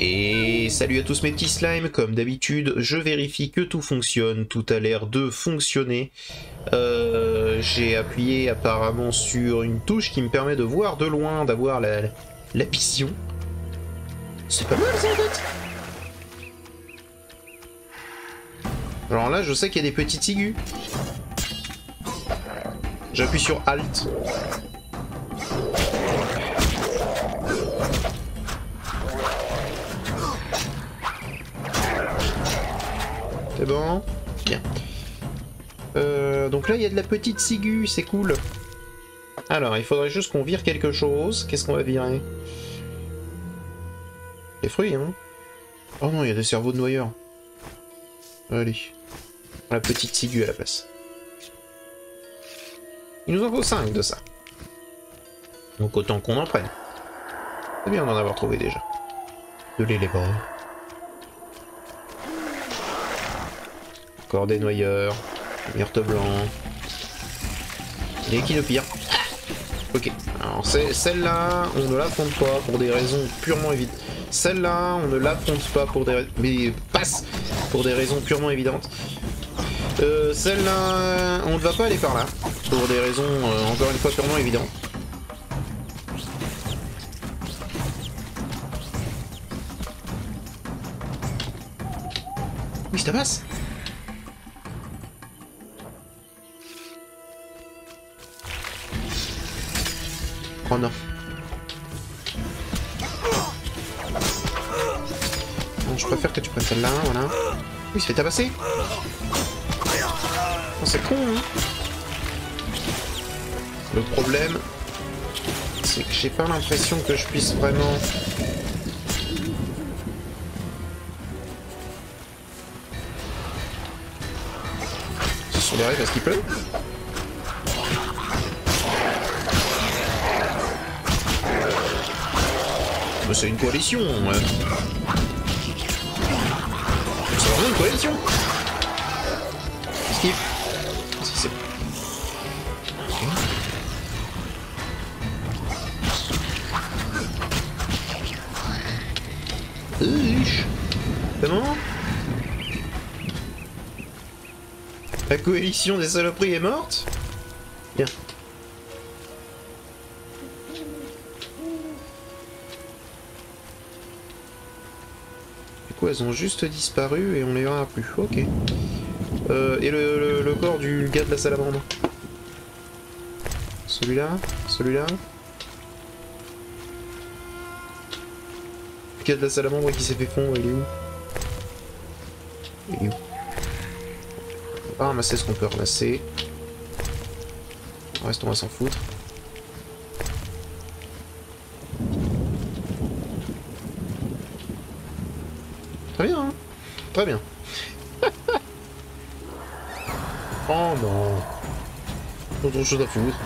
Et salut à tous mes petits slimes, comme d'habitude, je vérifie que tout fonctionne, tout a l'air de fonctionner. J'ai appuyé apparemment sur une touche qui me permet de voir de loin, d'avoir la vision. C'est pas mal ça en fait. Alors là, je sais qu'il y a des petites ciguës. J'appuie sur Alt. C'est bon? Bien. Donc là, il y a de la petite ciguë, c'est cool. Alors, il faudrait juste qu'on vire quelque chose. Qu'est-ce qu'on va virer? Des fruits, hein? Oh non, il y a des cerveaux de noyeurs. Allez. La petite ciguë à la place. Il nous en faut 5 de ça. Donc autant qu'on en prenne. C'est bien d'en avoir trouvé déjà. De l'élément. Encore des noyeurs. Myrte blanc. L'équinopire. Ok. Alors celle-là, on ne l'affronte pas pour des raisons purement évidentes. Celle-là, on ne l'affronte pas pour des raisons... Mais passe pour des raisons purement évidentes. Celle-là, on ne va pas aller par là. Pour des raisons, encore une fois, purement évidentes. Oui, ça passe. Oh non. Non, je préfère que tu prennes celle-là, voilà. Oui, il se fait tabasser. Oh, c'est con, hein. Le problème, c'est que j'ai pas l'impression que je puisse vraiment... Ce sont des rêves parce qu'il pleut. C'est une coalition. C'est vraiment une coalition. Skip. C'est... Comment? La coalition des saloperies est morte? Bien. Du coup, elles ont juste disparu et on les verra plus. Ok. Et le corps du gars de la salamandre? Celui-là? Celui-là? Le gars de la salamandre qui s'est fait fondre, il est où? Il est où? On va pas ramasser ce qu'on peut ramasser. Le reste, on va s'en foutre. Très bien, hein? Très bien. Oh non. Autre chose à foutre.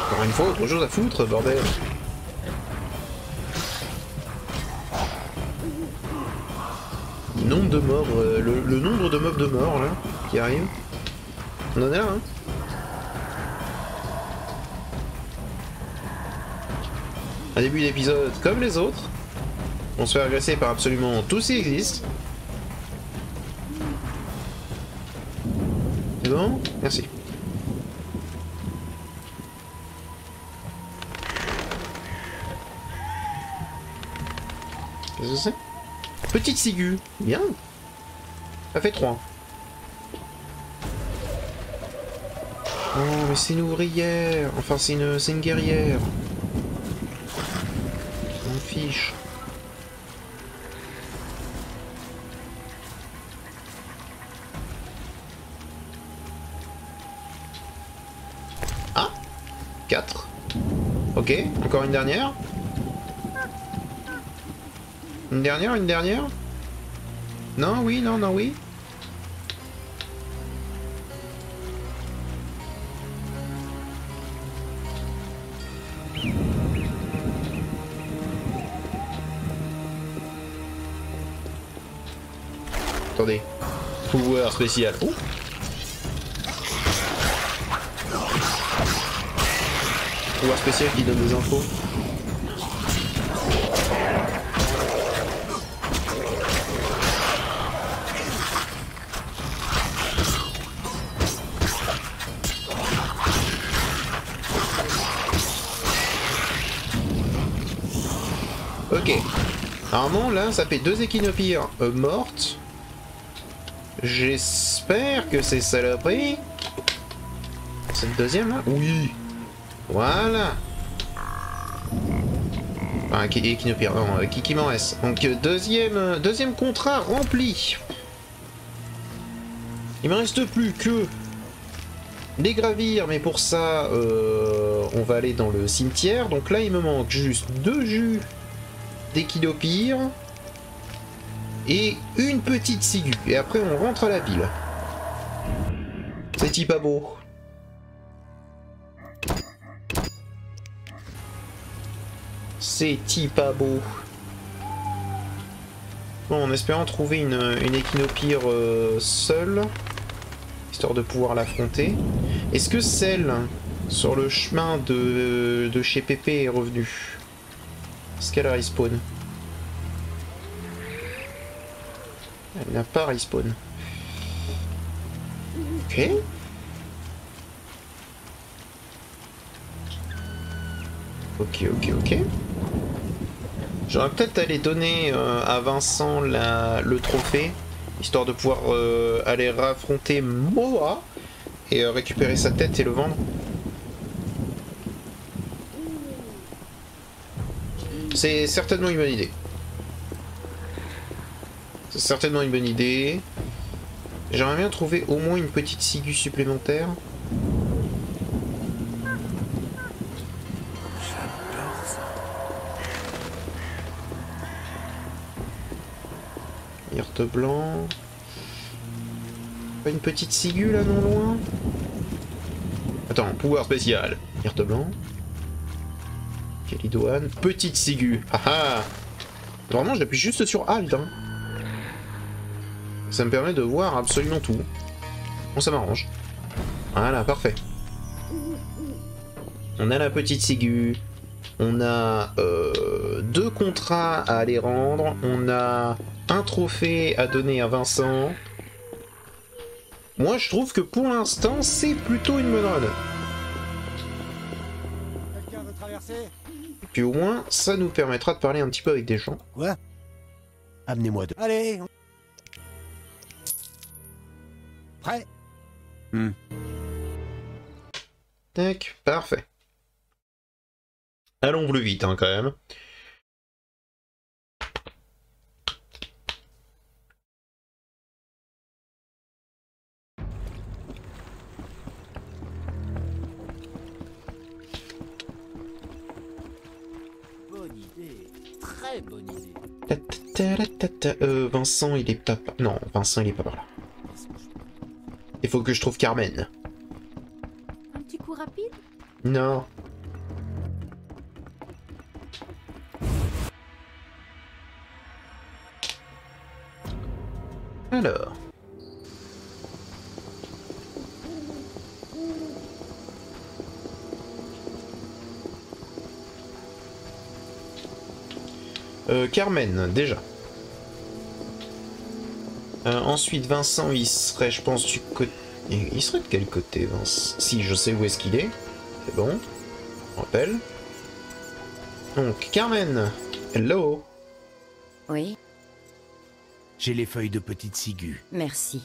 Encore une fois, autre chose à foutre, bordel. Nombre de morts, le nombre de mobs de morts là, qui arrivent. On en est là, hein. Un début d'épisode comme les autres. On se fait agresser par absolument tout ce qui existe. C'est bon? Merci. Qu'est-ce que c'est? Petite ciguë. Bien. Ça fait 3. Oh, mais c'est une ouvrière. Enfin, c'est une guerrière. On m'en fiche. Ah, 4. Ok, encore une dernière. Une dernière, une dernière. Non, oui, non, non, oui. Attendez. Pouvoir spécial. Oh. Pouvoir spécial qui donne des infos. Ok. Normalement là ça fait 2 échinopyres mortes. J'espère que c'est saloperie. Cette deuxième là? Oui. Voilà. Enfin, échinopyre, non, qui m'en reste. Donc deuxième contrat rempli. Il me reste plus que les gravir, mais pour ça on va aller dans le cimetière. Donc là il me manque juste 2 jus d'échinopyre et une petite ciguë. Et après on rentre à la ville. C'est-il pas beau? C'est-il pas beau? Bon, en espérant trouver une échinopyre seule, histoire de pouvoir l'affronter. Est-ce que celle sur le chemin de chez Pépé est revenue? Est-ce qu'elle a respawn? Elle n'a pas respawn. Ok. Ok. J'aurais peut-être allé donner à Vincent le trophée, histoire de pouvoir aller raffronter Moa et récupérer sa tête et le vendre. C'est certainement une bonne idée. C'est certainement une bonne idée. J'aimerais bien trouver au moins une petite ciguë supplémentaire. Myrte blanc. Pas une petite ciguë là non loin? Attends, pouvoir spécial. Myrte blanc. Calidoine. Petite ciguë. Haha. Vraiment, j'appuie juste sur Alt. Hein. Ça me permet de voir absolument tout. Bon, ça m'arrange. Voilà, parfait. On a la petite ciguë. On a 2 contrats à aller rendre. On a un trophée à donner à Vincent. Moi, je trouve que pour l'instant, c'est plutôt une bonne run. Quelqu'un veut traverser? Et puis au moins, ça nous permettra de parler un petit peu avec des gens. Quoi? Amenez-moi deux. Allez. Prêt? Tac, parfait. Allons plus vite, hein, quand même. Bonne idée. Très bonne idée. Vincent, il est pas... Non, Vincent, il est pas par là. Il faut que je trouve Carmen. Un petit coup rapide? Non. Alors... Carmen, déjà. Ensuite, Vincent, il serait, je pense, du côté... Il serait de quel côté, Vincent? Si, je sais où est-ce qu'il est. C'est bon. On rappelle. Donc, Carmen. Hello. Oui, J'ai les feuilles de petite ciguë. merci.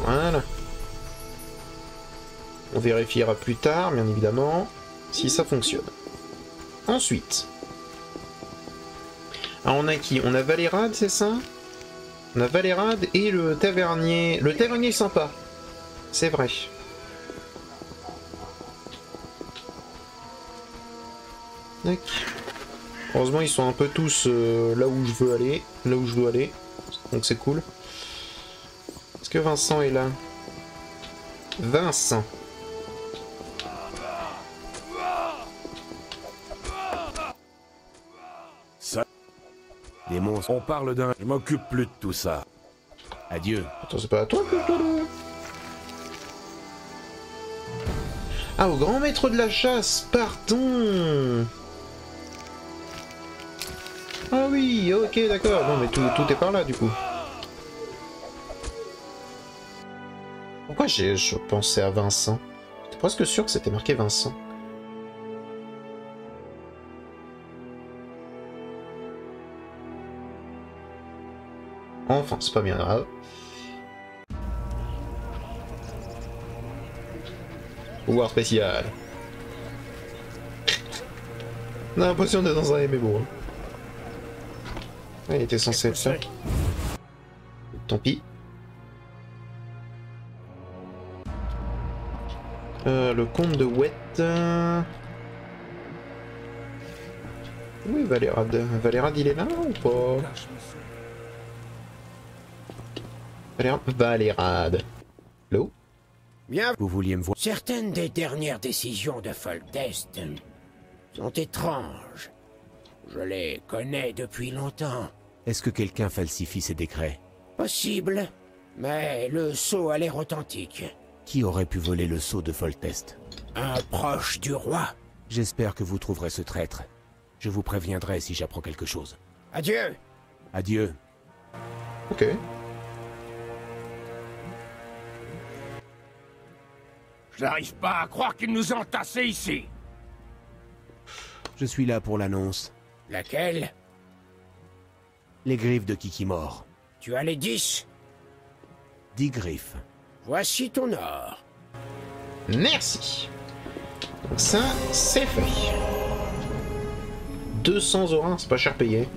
Voilà. On vérifiera plus tard, bien évidemment, si ça fonctionne. Ensuite... Ah, on a qui? On a Valérade, c'est ça? On a Valérade et le tavernier. Le tavernier est sympa. C'est vrai. Tac. Heureusement, ils sont un peu tous là où je veux aller. Là où je dois aller. Donc c'est cool. Est-ce que Vincent est là? Vincent. Des monstres. On parle d'un... Je m'occupe plus de tout ça. Adieu. Attends, c'est pas à toi, plutôt. Ah, au grand maître de la chasse, pardon. Ah oui, ok, d'accord. Non, mais tout est par là, du coup. Pourquoi je pensais à Vincent? J'étais presque sûr que c'était marqué Vincent. Enfin, c'est pas bien grave. Pouvoir spécial. On a l'impression d'être dans un MMO. Hein. Il était censé être ça. Tant pis. Le comte de Wet. Oui, Valérad. Valérad, il est là ou pas? Valérad. Hello? Bien, vous vouliez me voir. Certaines des dernières décisions de Foltest sont étranges. Je les connais depuis longtemps. Est-ce que quelqu'un falsifie ces décrets? Possible, mais le sceau a l'air authentique. Qui aurait pu voler le sceau de Foltest? Un proche du roi. J'espère que vous trouverez ce traître. Je vous préviendrai si j'apprends quelque chose. Adieu. Adieu. Ok. Je n'arrive pas à croire qu'ils nous ont tassés ici. Je suis là pour l'annonce. Laquelle? Les griffes de Kikimor. Tu as les 10? 10 griffes. Voici ton or. Merci. Donc ça, c'est fait. 200 orins, c'est pas cher payé.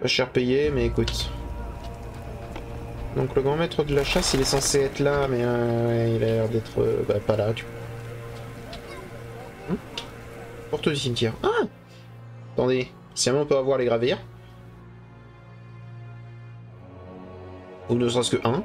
Pas cher payé, mais écoute. Donc le grand maître de la chasse, il est censé être là, mais il a l'air d'être pas là, tu vois. Porte du cimetière. Ah! Attendez, si jamais on peut avoir les gravires. Ou ne serait-ce que un.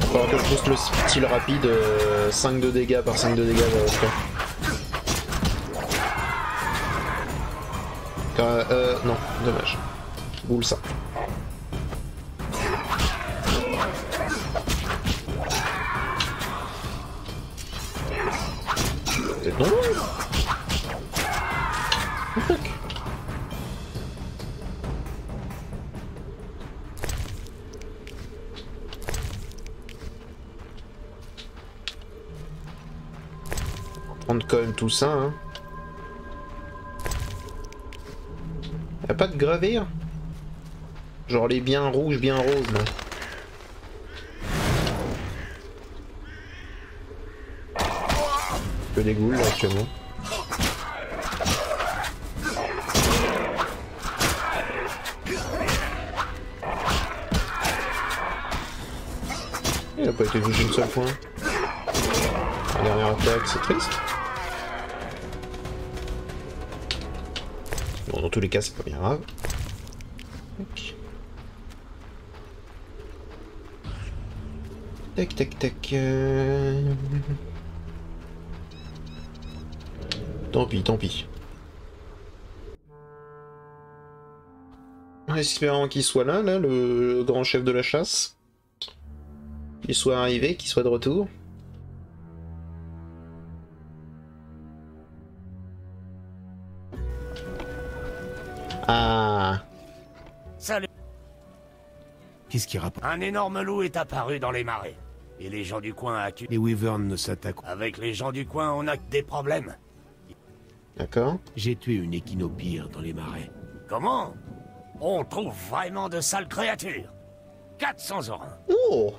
Faudra que je booste le style rapide, 5 de dégâts par 5 de dégâts, non, dommage. Boule ça. C'est bon. Fuck. Prendre quand même tout ça, hein. Y'a pas de gravure? Genre les bien rouges, bien roses, non? Que des ghouls là actuellement. Il a pas été touché une seule fois. La dernière attaque, c'est triste. Bon, dans tous les cas, c'est pas bien grave. Okay. Tac, tac, tac. Tant pis, tant pis. Espérons qu'il soit là, le grand chef de la chasse. Qu'il soit arrivé, qu'il soit de retour. Ah. Salut. Qu'est-ce qui rapporte? Un énorme loup est apparu dans les marais. Et les gens du coin accusent. Les Wyverns ne s'attaquent. Avec les gens du coin, on a que des problèmes. D'accord. J'ai tué une échinopyre dans les marais. Comment? On trouve vraiment de sales créatures. 400 orins. Oh.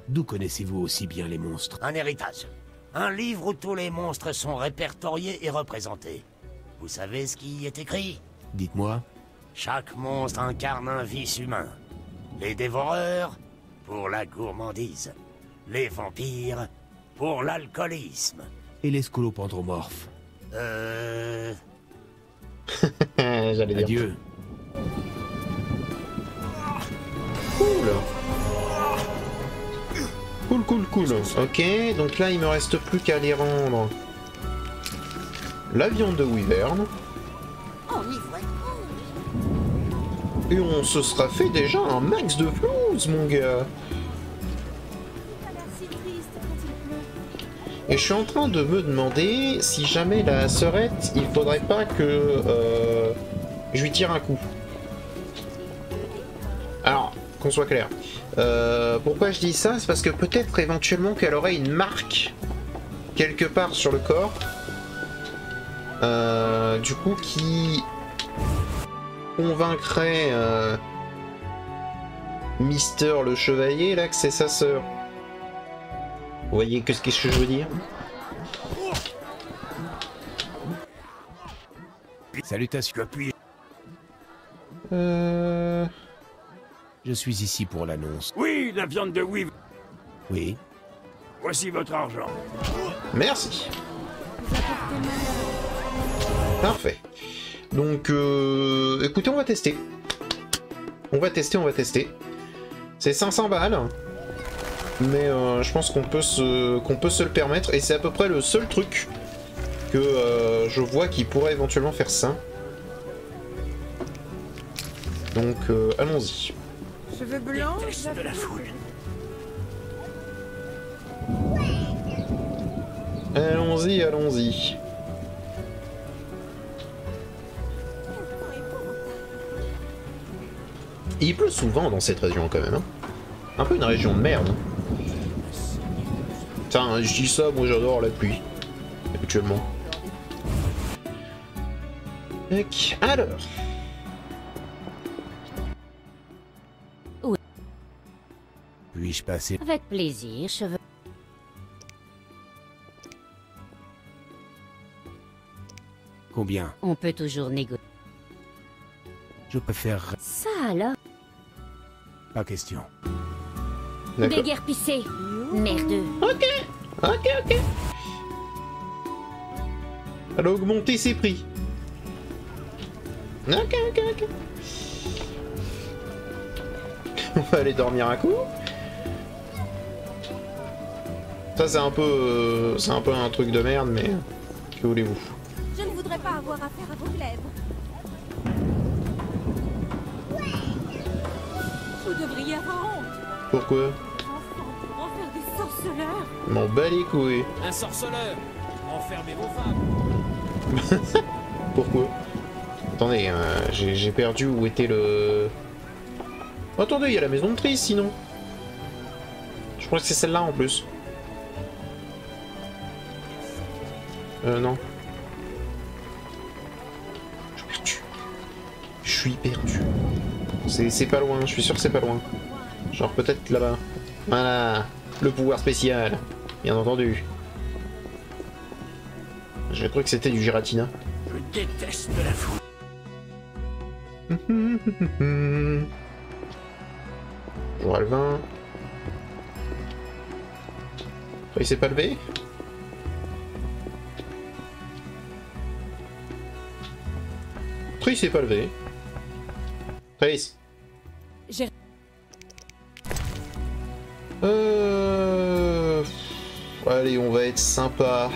D'où connaissez-vous aussi bien les monstres? Un héritage. Un livre où tous les monstres sont répertoriés et représentés. Vous savez ce qui y est écrit? Dites-moi. Chaque monstre incarne un vice humain. Les dévoreurs, pour la gourmandise. Les vampires, pour l'alcoolisme. Et les scolopendromorphes? J'allais dire. Adieu. Cool. Cool. Ok, donc là il me reste plus qu'à aller rendre la viande de wyvern. Et on se sera fait déjà un max de flouze, mon gars. Et je suis en train de me demander si jamais la sœurette, il faudrait pas que je lui tire un coup. Alors, qu'on soit clair. Pourquoi je dis ça? C'est parce que peut-être éventuellement qu'elle aurait une marque quelque part sur le corps. Du coup, qui convaincrait Mister le Chevalier là que c'est sa sœur. Vous voyez qu'est-ce que je veux dire? Salutations. Je suis ici pour l'annonce. Oui, la viande de Weave. Oui. Voici votre argent. Merci. Parfait. Donc, écoutez, on va tester. On va tester. C'est 500 balles. Mais je pense qu'on peut se le permettre. Et c'est à peu près le seul truc que je vois qui pourrait éventuellement faire ça. Donc, allons-y. Cheveux blancs, De la foule. Allons-y. Il pleut souvent dans cette région quand même. Hein. Un peu une région de merde. Putain, je dis ça, moi j'adore la pluie. Habituellement. Mec, alors. Puis-je passer? avec plaisir, cheveux. Combien? On peut toujours négocier. Je préfère... Ça alors? Pas question. D'accord. Déguerpissé. Merdeux. Ok. Elle a augmenté ses prix. Ok. On va aller dormir un coup. Ça c'est un peu un truc de merde, mais que voulez-vous? Je ne voudrais pas avoir affaire à vos glaives. Vous devriez avoir honte. Pourquoi? Enfant, en faire des sorceleurs. M'en bats les couilles. Un sorceleur. Enfermez vos femmes. Pourquoi? Attendez, j'ai perdu où était le... Oh, attendez, il y a la maison de Triss sinon. Je crois que c'est celle-là en plus. Non. Je suis perdu. C'est pas loin, je suis sûr que c'est pas loin. Genre peut-être là-bas. Voilà, le pouvoir spécial, bien entendu. J'ai cru que c'était du Giratina. Je déteste la foule. Bonjour Alvin. Il s'est pas levé? Il s'est pas levé. Trace. J'ai... Allez, on va être sympa.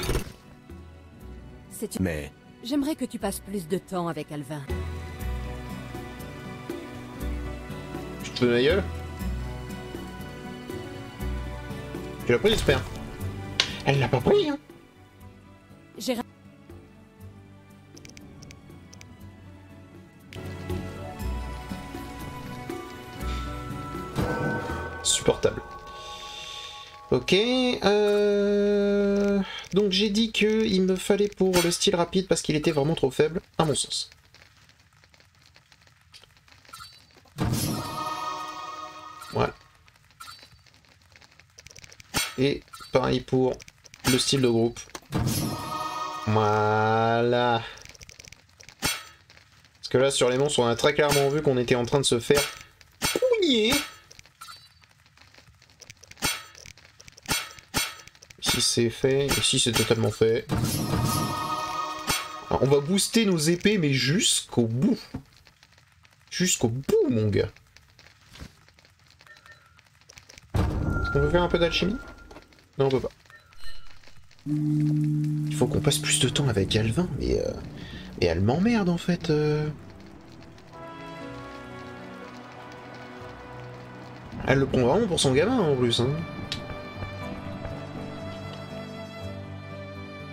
Mais... J'aimerais que tu passes plus de temps avec Alvin. Tu te fous de ma gueule? Tu l'as pris, j'espère. Elle l'a pas pris, hein. J'ai... Supportable. Ok. Donc j'ai dit que il me fallait pour le style rapide parce qu'il était vraiment trop faible, à mon sens. Voilà. Et pareil pour le style de groupe. Voilà. Parce que là, sur les monstres, on a très clairement vu qu'on était en train de se faire couiller. Ici c'est fait, ici c'est totalement fait. On va booster nos épées, mais jusqu'au bout. Jusqu'au bout, mon gars. On peut faire un peu d'alchimie? Non, on peut pas. Il faut qu'on passe plus de temps avec Alvin, mais elle m'emmerde en fait. Elle le prend vraiment pour son gamin en plus. Hein.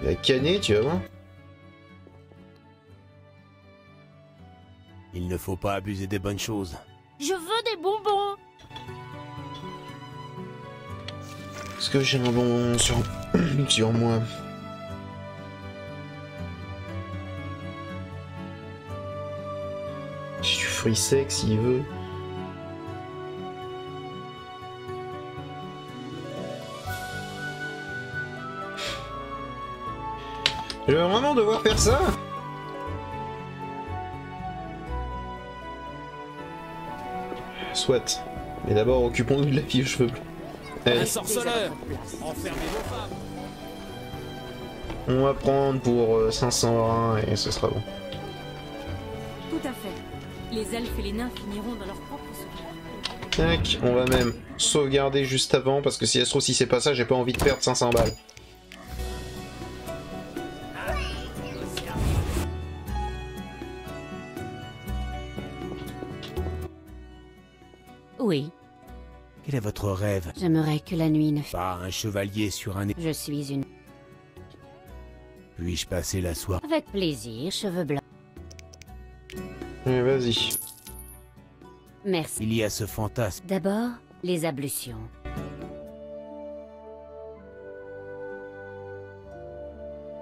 Il va canner, tu vas voir. Il ne faut pas abuser des bonnes choses. Je veux des bonbons. Est-ce que j'ai un bonbon sur... sur moi? J'ai du fruit sec s'il veut. Je vais vraiment devoir faire ça? Soit. Mais d'abord, occupons-nous de la fille aux cheveux bleus. Allez. Un sorceleur. Enfermez vos femmes. On va prendre pour 500 reins et ce sera bon. Tout à fait. Les elfes et les nains finiront dans leur propre souvenir. Tac, on va même sauvegarder juste avant parce que si elle se trouve, si c'est pas ça, j'ai pas envie de perdre 500 balles. Oui, Quel est votre rêve? j'aimerais que la nuit ne... Pas un chevalier sur un... Je suis une... Puis-je passer la soirée? Avec plaisir, cheveux blancs. Allez, vas-y. Merci. Il y a ce fantasme. D'abord, les ablutions.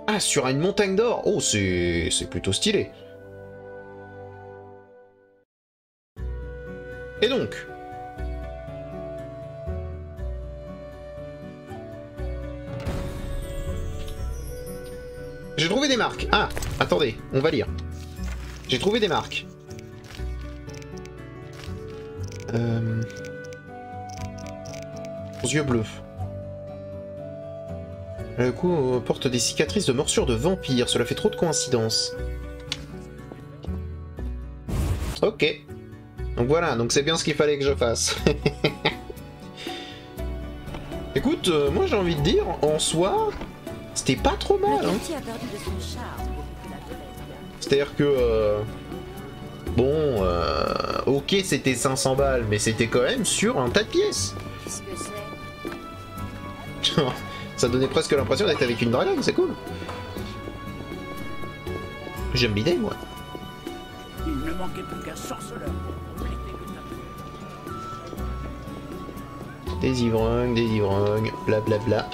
Ah, sur une montagne d'or. Oh, c'est plutôt stylé. Et donc j'ai trouvé des marques. Ah, attendez, on va lire. J'ai trouvé des marques. Aux yeux bleus. Le coup porte des cicatrices de morsures de vampires. Cela fait trop de coïncidences. Ok. Donc voilà, donc c'est bien ce qu'il fallait que je fasse. Écoute, moi j'ai envie de dire, en soi, c'était pas trop mal. Le Hein. quartier a perdu de son charme depuis que la Dolène. C'est-à-dire que... bon, ok c'était 500 balles, mais c'était quand même sur un tas de pièces. Qu'est-ce que c'est? Ça donnait presque l'impression d'être avec une dragonne, c'est cool. J'aime l'idée, moi. Il ne manquait plus qu'un sorceleur pour compléter le tableau. Des ivrognes, blablabla.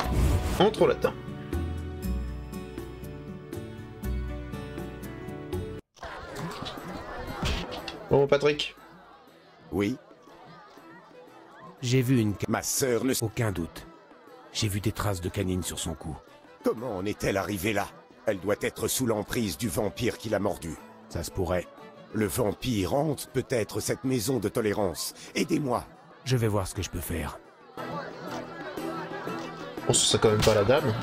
Entre là-dedans. Bon, Patrick. Oui, J'ai vu une... ma sœur ne... Aucun doute. J'ai vu des traces de canine sur son cou. Comment en est-elle arrivée là? Elle doit être sous l'emprise du vampire qui l'a mordue. Ça se pourrait. Le vampire hante peut-être cette maison de tolérance. Aidez-moi. Je vais voir ce que je peux faire. On se sait quand même pas la dame.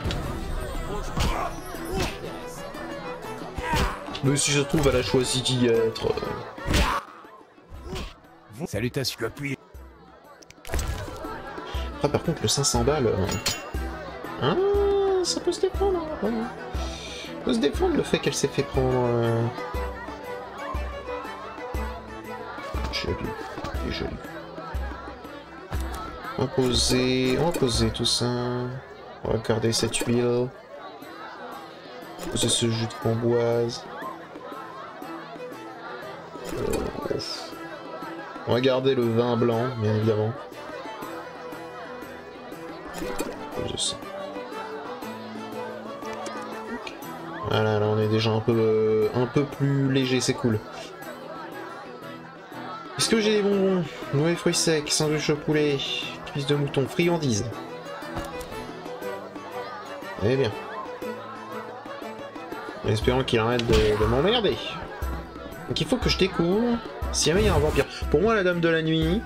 Mais si ça se trouve, elle a choisi d'y être. Salutations. Appuyez. Après, par contre, le 500 balles... Ah, ça peut se défendre. Hein. Ça peut se défendre le fait qu'elle s'est fait prendre... Joli. C'est joli. On va poser tout ça. On va garder cette huile. Poser ce jus de framboise. On va garder le vin blanc, bien évidemment. Poser ça. Voilà, là on est déjà un peu plus léger, c'est cool. Est-ce que j'ai des bonbons? Noix et fruits secs, sandwich au poulet, cuisse de mouton, friandises. Eh bien. En espérant qu'il arrête de m'emmerder. Donc il faut que je découvre si jamais il y a un vampire. Pour moi, la Dame de la Nuit...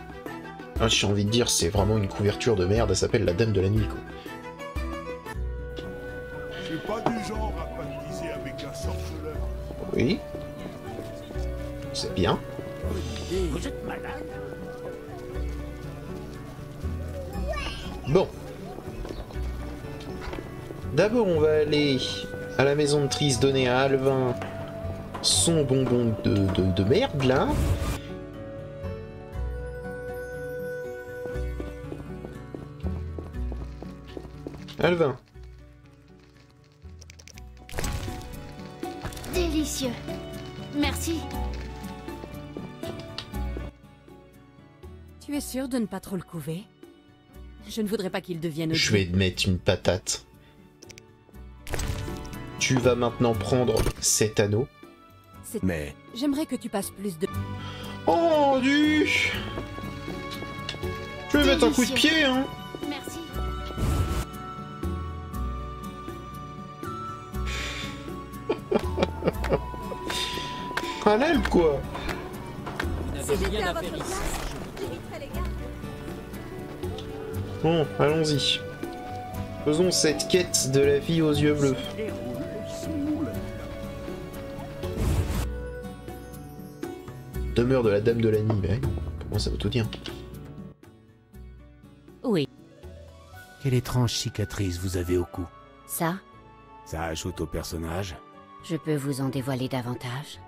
Ah, j'ai envie de dire, c'est vraiment une couverture de merde, elle s'appelle la Dame de la Nuit, quoi. Je suis pas du genre à pactiser avec un sorceleur. Oui. C'est bien. Vous êtes malade? Bon. D'abord, on va aller à la maison de Triss donner à Alvin son bonbon de merde, là. Alvin. Délicieux. Merci. Tu es sûr de ne pas trop le couver? Je ne voudrais pas qu'il devienne... Je vais te mettre une patate. Tu vas maintenant prendre cet anneau. Mais J'aimerais que tu passes plus de... Oh, du... Je vais mettre un coup de pied, hein. Merci. À l'aile, quoi. Vous n'avez rien à faire ici. Bon, allons-y. Faisons cette quête de la fille aux yeux bleus. Demeure de la dame de la nuit, mais pour moi ça veut tout dire. Oui. quelle étrange cicatrice vous avez au cou. Ça, Ça ajoute au personnage. je peux vous en dévoiler davantage.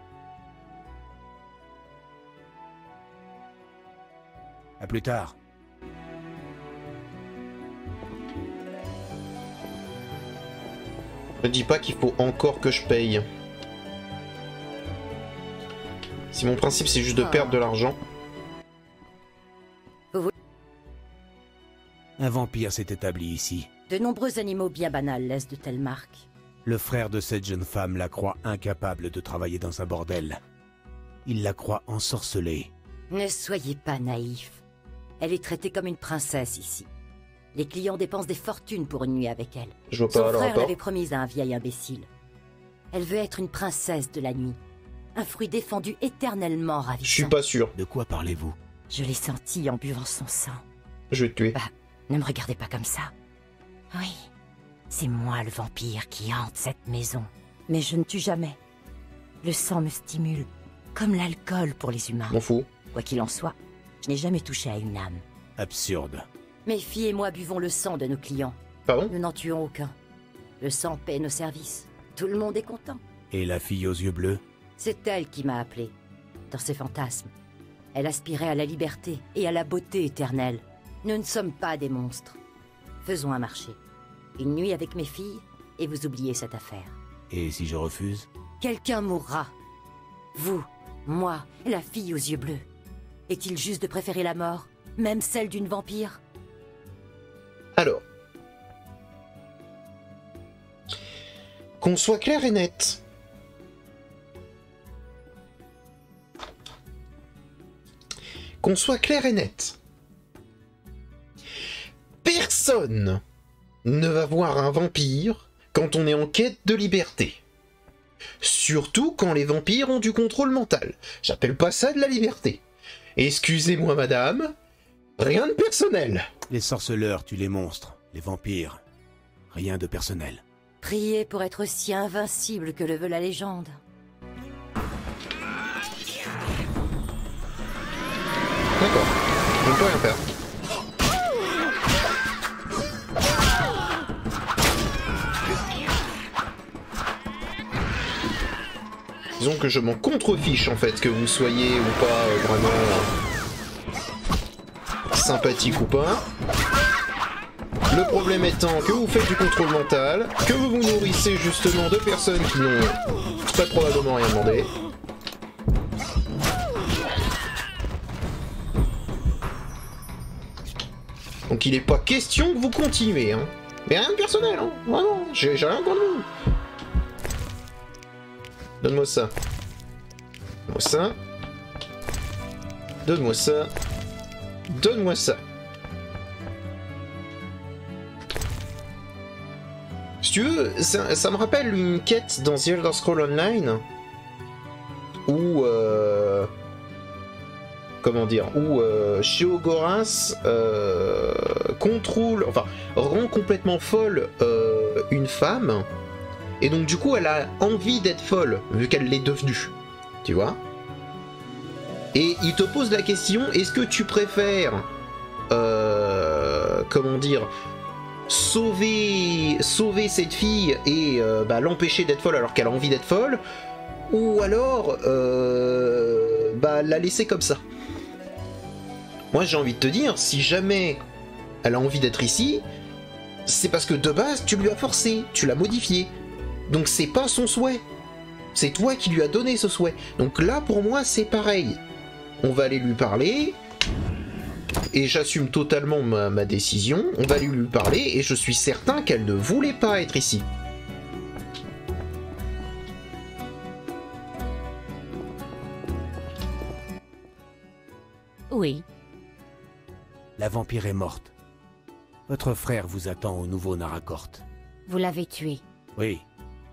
À plus tard. Ne dis pas qu'il faut encore que je paye. Si mon principe c'est juste de perdre de l'argent. Un vampire s'est établi ici. De nombreux animaux bien banals laissent de telles marques. Le frère de cette jeune femme la croit incapable de travailler dans un bordel. Il la croit ensorcelée. Ne soyez pas naïfs. Elle est traitée comme une princesse ici. Les clients dépensent des fortunes pour une nuit avec elle. Je vois Son pas le frère rapport. l'avait promise à un vieil imbécile. Elle veut être une princesse de la nuit. Un fruit défendu éternellement ravissant. Je suis pas sûr. De quoi parlez-vous? Je l'ai senti en buvant son sang. Je vais te tuer. Bah, ne me regardez pas comme ça. Oui, c'est moi le vampire qui hante cette maison. Mais je ne tue jamais. Le sang me stimule, comme l'alcool pour les humains. M'en fous. Quoi qu'il en soit, je n'ai jamais touché à une âme. Absurde. Mes filles et moi buvons le sang de nos clients. Pardon? Nous n'en tuons aucun. Le sang paie nos services. Tout le monde est content. Et la fille aux yeux bleus? C'est elle qui m'a appelé. Dans ses fantasmes. Elle aspirait à la liberté et à la beauté éternelle. Nous ne sommes pas des monstres. Faisons un marché. Une nuit avec mes filles, et vous oubliez cette affaire. Et si je refuse? Quelqu'un mourra. Vous, moi, la fille aux yeux bleus. Est-il juste de préférer la mort, même celle d'une vampire? Alors. Qu'on soit clair et net. Qu'on soit clair et net. Personne ne va voir un vampire quand on est en quête de liberté. Surtout quand les vampires ont du contrôle mental. J'appelle pas ça de la liberté. Excusez-moi madame, rien de personnel. Les sorceleurs tuent les monstres, les vampires. Rien de personnel. Priez pour être aussi invincible que le veut la légende. D'accord, je ne peux rien faire. Disons que je m'en contrefiche en fait, que vous soyez ou pas vraiment sympathique ou pas. Le problème étant que vous faites du contrôle mental, que vous vous nourrissez justement de personnes qui n'ont très probablement rien demandé. Donc il n'est pas question que vous continuez, hein. Mais rien de personnel, hein. Vraiment, j'ai rien contre vous. Donne-moi ça. Donne-moi ça. Donne-moi ça. Donne-moi ça. Si tu veux, ça me rappelle une quête dans The Elder Scrolls Online où comment dire, où Sheogorath contrôle, enfin rend complètement folle une femme Et donc du coup, elle a envie d'être folle, vu qu'elle l'est devenue. Tu vois? Et il te pose la question, est-ce que tu préfères... comment dire... sauver cette fille et l'empêcher d'être folle alors qu'elle a envie d'être folle, ou alors la laisser comme ça. Moi j'ai envie de te dire, si jamais elle a envie d'être ici, c'est parce que de base tu lui as forcé, tu l'as modifié, donc c'est pas son souhait, c'est toi qui lui as donné ce souhait. Donc là pour moi c'est pareil, on va aller lui parler. Et j'assume totalement ma décision, on va lui parler, et je suis certain qu'elle ne voulait pas être ici. Oui. La vampire est morte. Votre frère vous attend au nouveau Naracoort. Vous l'avez tué. Oui.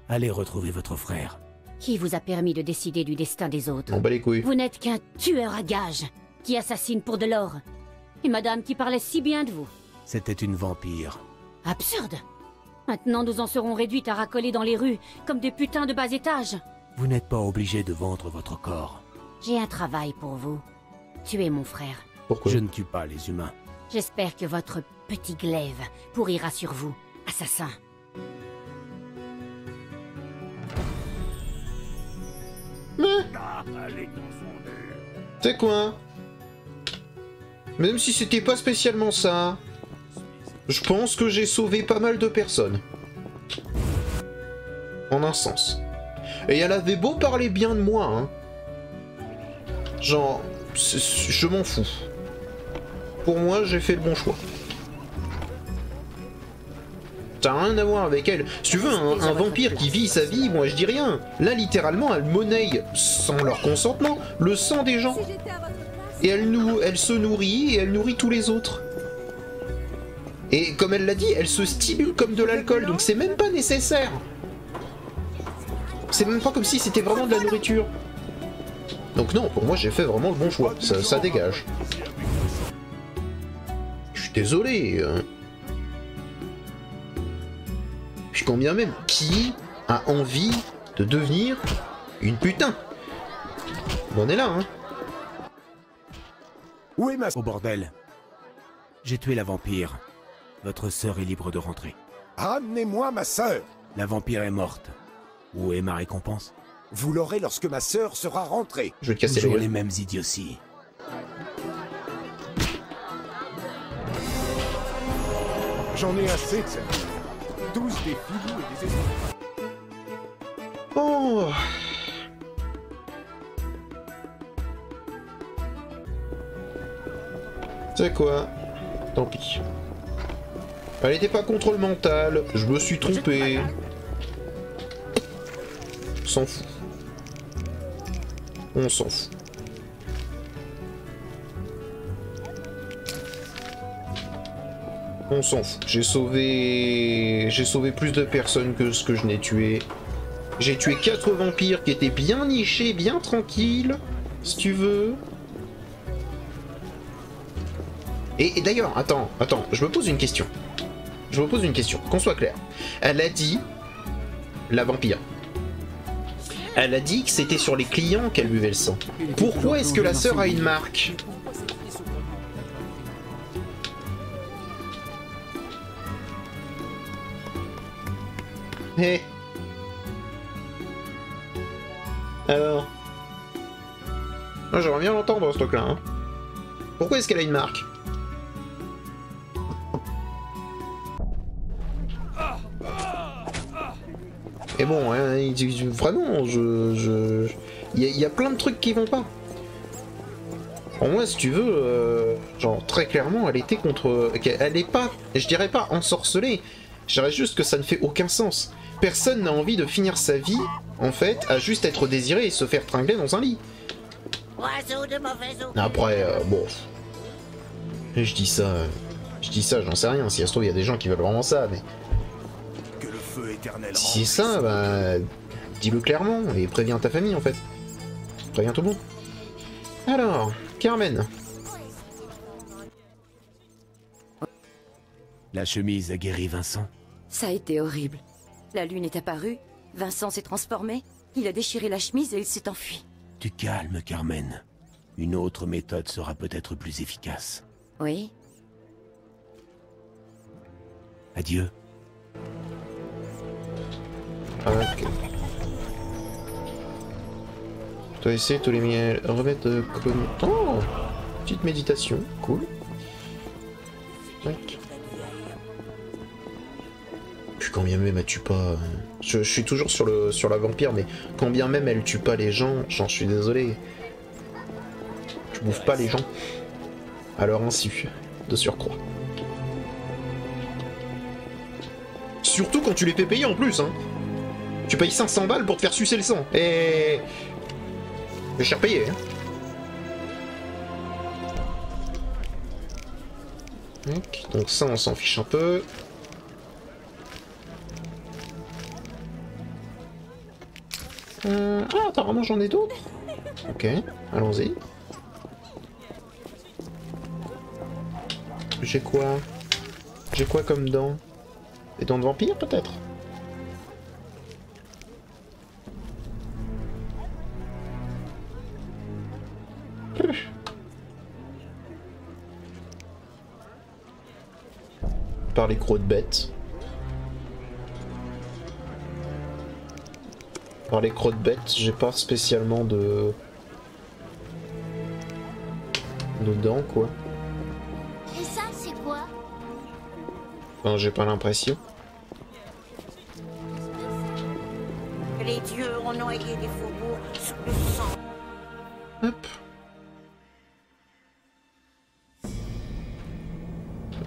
Allez retrouver votre frère. Qui vous a permis de décider du destin des autres? On bat les couilles. Vous n'êtes qu'un tueur à gages, qui assassine pour de l'or. Et madame qui parlait si bien de vous. C'était une vampire. Absurde. Maintenant nous en serons réduites à racoler dans les rues, comme des putains de bas étages. Vous n'êtes pas obligé de vendre votre corps. J'ai un travail pour vous. Tuez mon frère. Pourquoi? Je ne tue pas les humains. J'espère que votre petit glaive pourrira sur vous, assassin. C'est quoi? Même si c'était pas spécialement ça, je pense que j'ai sauvé pas mal de personnes. En un sens. Et elle avait beau parler bien de moi, hein. Genre, je m'en fous. Pour moi, j'ai fait le bon choix. Ça n'a rien à voir avec elle. Si tu veux, un vampire qui vit sa vie, moi je dis rien. Là, littéralement, elle monnaie, sans leur consentement, le sang des gens. Et elle se nourrit, et elle nourrit tous les autres. Et comme elle l'a dit, elle se stimule comme de l'alcool, donc c'est même pas nécessaire. C'est même pas comme si c'était vraiment de la nourriture. Donc non, pour moi j'ai fait vraiment le bon choix, ça dégage. Je suis désolé. Puis combien même, qui a envie de devenir une putain? On en est là, hein. Où est ma... Au bordel. J'ai tué la vampire. Votre sœur est libre de rentrer. Ramenez-moi ma sœur. La vampire est morte. Où est ma récompense? Vous l'aurez lorsque ma sœur sera rentrée. Je vais te casser la Toujours gueule. les mêmes idioties. J'en ai assez de ça. Tous des filous et des esprits. Oh. C'est quoi? Tant pis. Elle était pas contre le mental, je me suis trompé. On s'en fout. On s'en fout. On s'en fout. J'ai sauvé plus de personnes que ce que je n'ai tué. J'ai tué 4 vampires qui étaient bien nichés, bien tranquilles, si tu veux. Et d'ailleurs, attends, je me pose une question. Qu'on soit clair. Elle a dit, la vampire, elle a dit que c'était sur les clients qu'elle buvait le sang. Pourquoi est-ce que la sœur a une marque? Hé. Alors, moi j'aimerais bien l'entendre ce truc-là. Hein. Pourquoi est-ce qu'elle a une marque? Et bon, hein, vraiment, il y a plein de trucs qui vont pas. Pour moi, si tu veux, genre très clairement, elle était contre... Elle est pas, je dirais pas ensorcelée, je dirais juste que ça ne fait aucun sens. Personne n'a envie de finir sa vie, en fait, à juste être désiré et se faire tringler dans un lit. Après, bon... Je dis ça, j'en sais rien, si ça se trouve, il y a des gens qui veulent vraiment ça, mais... Que le feu éternel Si c'est ça, bah... Dis-le clairement, et préviens ta famille, en fait. Préviens tout le monde. Alors, Carmen. La chemise a guéri Vincent. Ça a été horrible. La lune est apparue, Vincent s'est transformé, il a déchiré la chemise et il s'est enfui. Tu calmes, Carmen. Une autre méthode sera peut-être plus efficace. Oui? Adieu. Ok. Je dois essayer de tous les miels. Remettre de Oh, petite méditation, cool. Tac. Puis quand bien même elle tue pas... Je suis toujours sur la vampire, mais quand bien même elle tue pas les gens, j'en suis désolé. Je bouffe pas les gens. À leur insu, de surcroît. Surtout quand tu les fais payer en plus, hein. Tu payes 500 balles pour te faire sucer le sang. Et... j'ai cher payé, hein. Donc ça, on s'en fiche un peu. Ah, apparemment j'en ai d'autres. Ok, allons-y. J'ai quoi? J'ai quoi comme dents? Des dents de vampire, peut-être? Par les crocs de bêtes. Par les crocs de bêtes, j'ai pas spécialement de dents, quoi. Et ça, c'est quoi? Enfin, j'ai pas l'impression. Les dieux ont noyé les faubourgs sous le sang. Hop.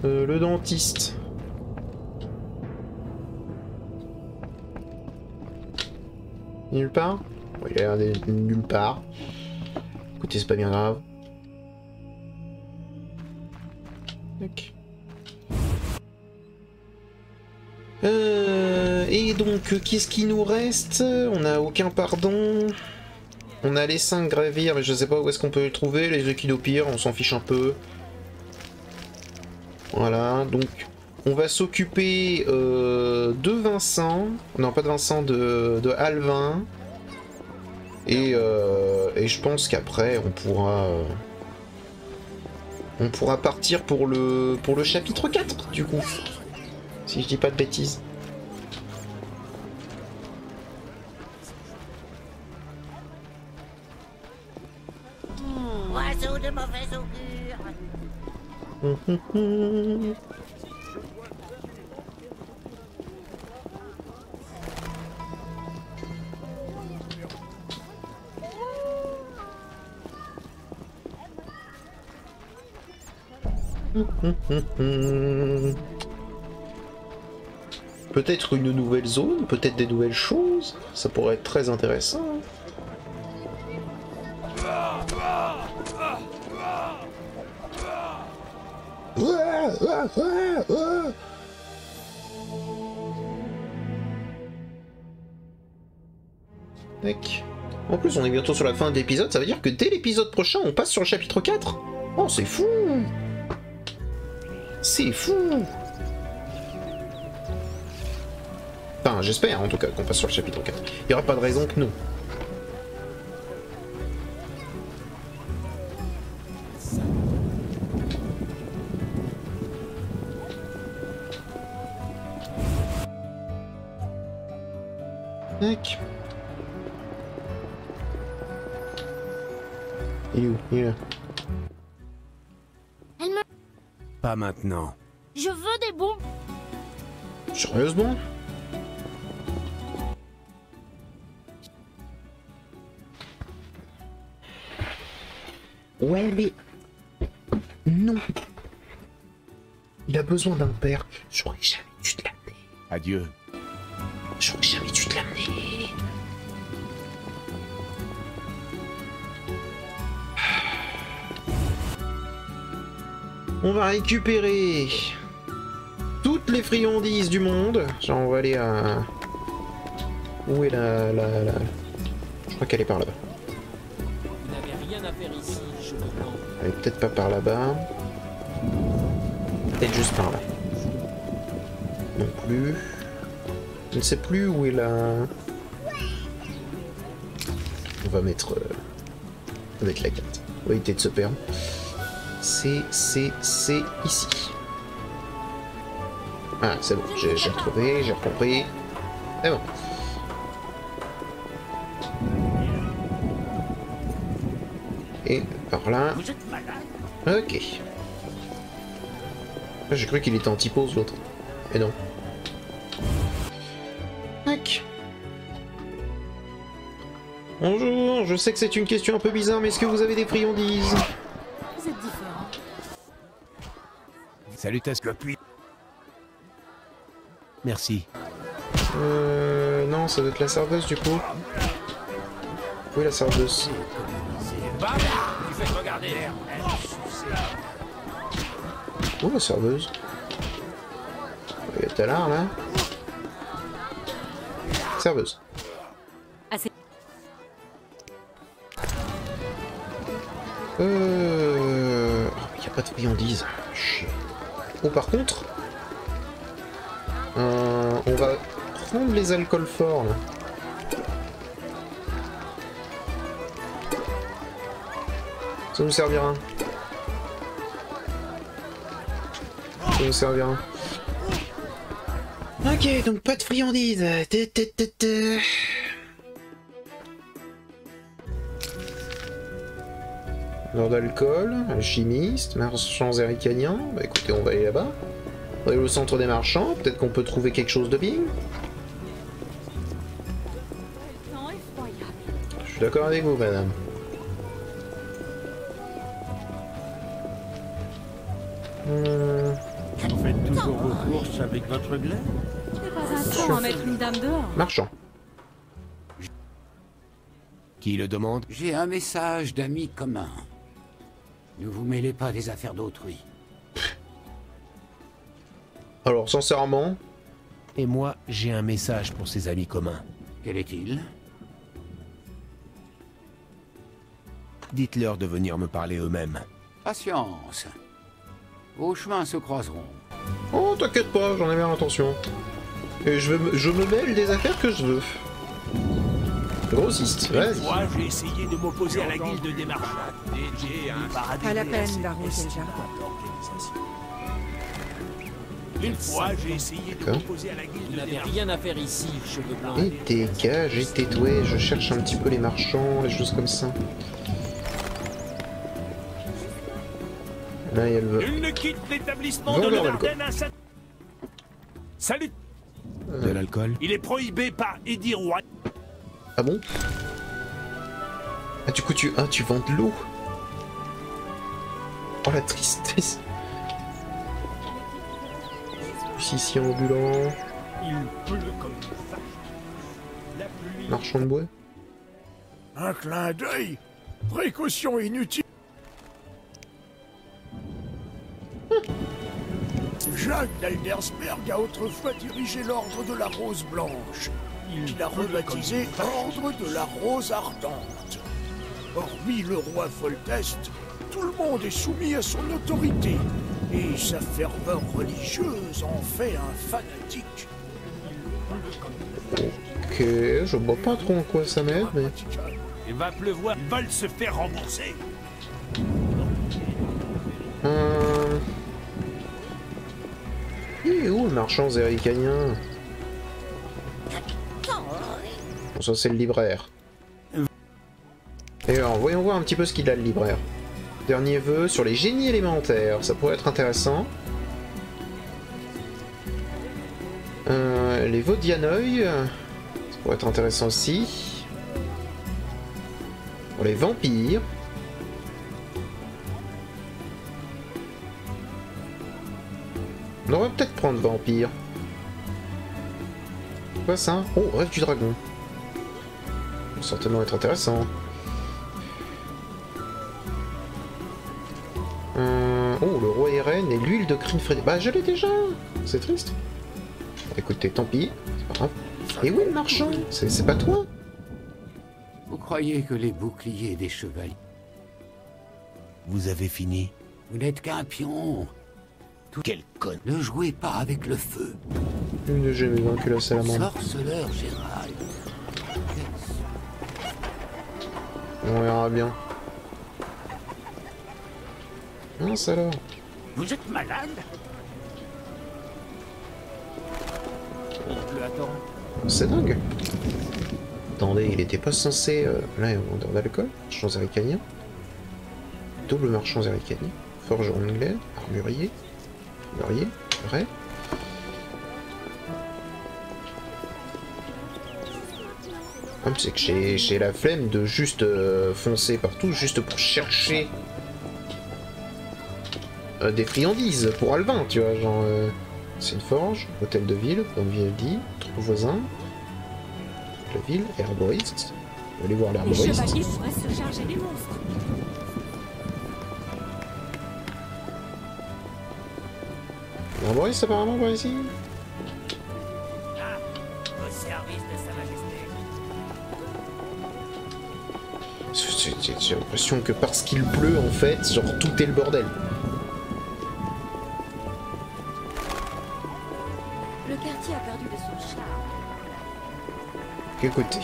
Le dentiste. Nulle part? Oui, il a l'air nulle part. Écoutez, c'est pas bien grave. Ok. Et donc, qu'est-ce qui nous reste? On n'a aucun pardon. On a les 5 gravires, mais je sais pas où est-ce qu'on peut les trouver. Les équidopires, on s'en fiche un peu. Voilà, donc on va s'occuper de Vincent. Non, pas de Vincent, de Alvin. Et je pense qu'après, on pourra partir pour le chapitre 4, du coup. Si je dis pas de bêtises. Oiseau de mauvais augure. Peut-être une nouvelle zone, peut-être des nouvelles choses. Ça pourrait être très intéressant. Mec. En plus, on est bientôt sur la fin de l'épisode, ça veut dire que dès l'épisode prochain, on passe sur le chapitre 4. Oh, c'est fou! C'est fou! Enfin, j'espère en tout cas qu'on passe sur le chapitre 4. Il n'y aura pas de raison que non. Tac. Il est où? Il est là. Pas maintenant. Je veux des bons. Sérieusement? Ouais, mais... non. Il a besoin d'un père. J'aurais jamais dû te l'amener. Adieu. J'aurais jamais dû te l'amener. On va récupérer toutes les friandises du monde. Genre, on va aller à... Où est la... Je crois qu'elle est par là-bas. Vous n'avez rien à faire ici, je me demande. Elle est peut-être pas par là-bas. Peut-être juste par là. Non plus. Je ne sais plus où est la... On va mettre la carte. On va éviter de se perdre. C'est ici. Ah, c'est bon, j'ai retrouvé, j'ai compris. C'est bon. Et par là. Vous êtes malade? Ok. J'ai cru qu'il était anti-pause l'autre. Et non. Tac. Bonjour, je sais que c'est une question un peu bizarre, mais est-ce que vous avez des friandises? Vous êtes différents. Salutations. Merci. Non, ça doit être la serveuse du coup. Oui, la serveuse. Oh, la serveuse. Il y a talard là. Serveuse. Assez. Oh, il n'y a pas de friandises. Chier. Oh, par contre, on va prendre les alcools forts là. Ça nous servira. Ça nous servira. Ok, donc pas de friandises. Nord d'alcool, alchimiste, marchand zéricaniens. Bah écoutez, on va aller là-bas. On va aller au centre des marchands, peut-être qu'on peut trouver quelque chose de bien. Non, effroyable. Je suis d'accord avec vous, madame. Vous faites toujours vos courses avec votre glaive? C'est pas un temps à mettre une dame dehors. Marchand. Qui le demande? J'ai un message d'amis communs. Ne vous mêlez pas des affaires d'autrui. Alors, sincèrement, Et moi, j'ai un message pour ses amis communs. Quel est-il? Dites-leur de venir me parler eux-mêmes. Patience. Vos chemins se croiseront. oh t'inquiète pas, j'en ai bien l'intention. Et je me mêle des affaires que je veux. Grossiste, vas-y. Moi, j'ai essayé de m'opposer à la guilde des marchands. Dédiée à un paradis. Pas la peine d'arroser le jardin. Une fois, j'ai essayé de m'opposer à la guilde des marchands. Rien à faire ici, cheveux blancs. Et dégage, et tais-toi, je cherche un petit peu les marchands, les choses comme ça. Là, il y a le... Nul ne quitte l'établissement de Vendeur l'Ardennes à sa... Salut. De l'alcool? Il est prohibé par Eddie Roy. Ah bon? Ah du coup tu vends de l'eau? Oh la tristesse. Ici ambulant. Il pleut comme une vache. La pluie. Marchand de bois. Un clin d'œil. Précaution inutile. Jacques d'Aldersberg a autrefois dirigé l'ordre de la Rose Blanche. Il a rebaptisé Ordre de la Rose Ardente. Hormis le roi Foltest, tout le monde est soumis à son autorité, et sa ferveur religieuse en fait un fanatique. Ok, je vois pas trop en quoi ça m'aide, mais... Il va pleuvoir, ils veulent se faire rembourser. Il est où le marchand zéricanien? Bon, ça c'est le libraire. Et alors, voyons voir un petit peu ce qu'il a le libraire. Dernier vœu sur les génies élémentaires, ça pourrait être intéressant. Les Vaudianoï, ça pourrait être intéressant aussi. Pour les vampires. On va peut-être prendre vampire. Quoi ça? Oh, rêve du dragon. Ça va certainement être intéressant. Oh, le roi Eren et l'huile de Crinfred. Bah, je l'ai déjà. C'est triste. Écoutez, tant pis. C'est pas grave. Et où est le marchand? C'est pas toi? Vous croyez que les boucliers des chevaliers... Vous avez fini? Vous n'êtes qu'un pion. Quel con! Ne jouez pas avec le feu. Une de jamais vaincu la salamandre. Sorceleur Gérald. On verra bien. Mince alors. Vous êtes malade? C'est dingue. Attendez, il était pas censé... Là, il y a un vendeur d'alcool, marchands éricaniens. Double marchands éricaniens. Forgeron anglais, armurier. Armurier, vrai. C'est que j'ai la flemme de juste foncer partout, juste pour chercher des friandises pour Alvin, tu vois, genre... c'est une forge, hôtel de ville, comme dit, trois voisins, la ville, herboriste. On va aller voir Les l'herboriste. chevaliers pourraient se charger des monstres. L'herboriste apparemment par ici. Au service de Sa Majesté. J'ai l'impression que parce qu'il pleut, en fait, genre tout est le bordel. Le quartier a perdu de son charme. Écoutez,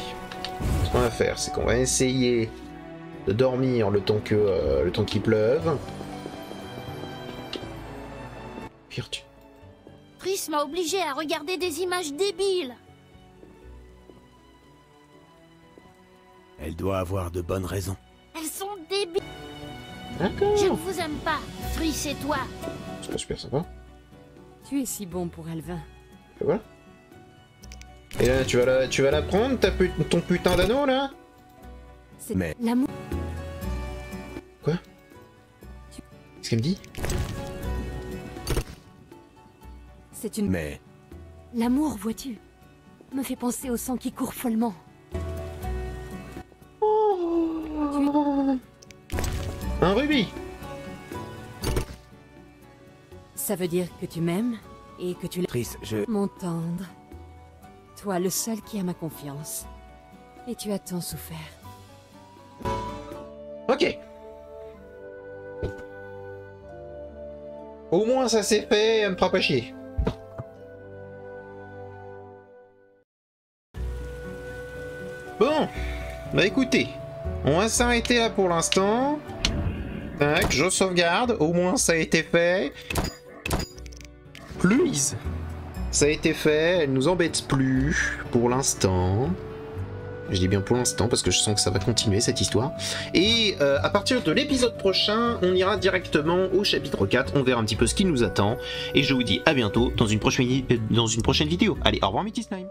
ce qu'on va faire, c'est qu'on va essayer de dormir le temps qu'il pleuve. Virtu. Triss m'a obligé à regarder des images débiles. Elle doit avoir de bonnes raisons. Elles sont débiles. D'accord. Je ne vous aime pas, Triss et toi. C'est pas super sympa. Tu es si bon pour Alvin. Et voilà. Et là, tu vas la prendre, ton putain d'anneau, là? C'est Mais... l'amour. Quoi? Qu'est-ce qu'elle me dit? C'est une... Mais... L'amour, vois-tu, me fait penser au sang qui court follement. Un rubis! Ça veut dire que tu m'aimes et que tu Triss, Mon tendre. Toi, le seul qui a ma confiance. Et tu as tant souffert. Ok. Au moins ça s'est fait, elle me fera pas chier. Bon, bah écoutez, on va s'arrêter là pour l'instant. Tac, je sauvegarde, au moins ça a été fait. Please. Ça a été fait, elle nous embête plus pour l'instant. Je dis bien pour l'instant parce que je sens que ça va continuer cette histoire. Et à partir de l'épisode prochain, on ira directement au chapitre 4, on verra un petit peu ce qui nous attend. Et je vous dis à bientôt dans une prochaine vidéo. Allez, au revoir Meaty Slime.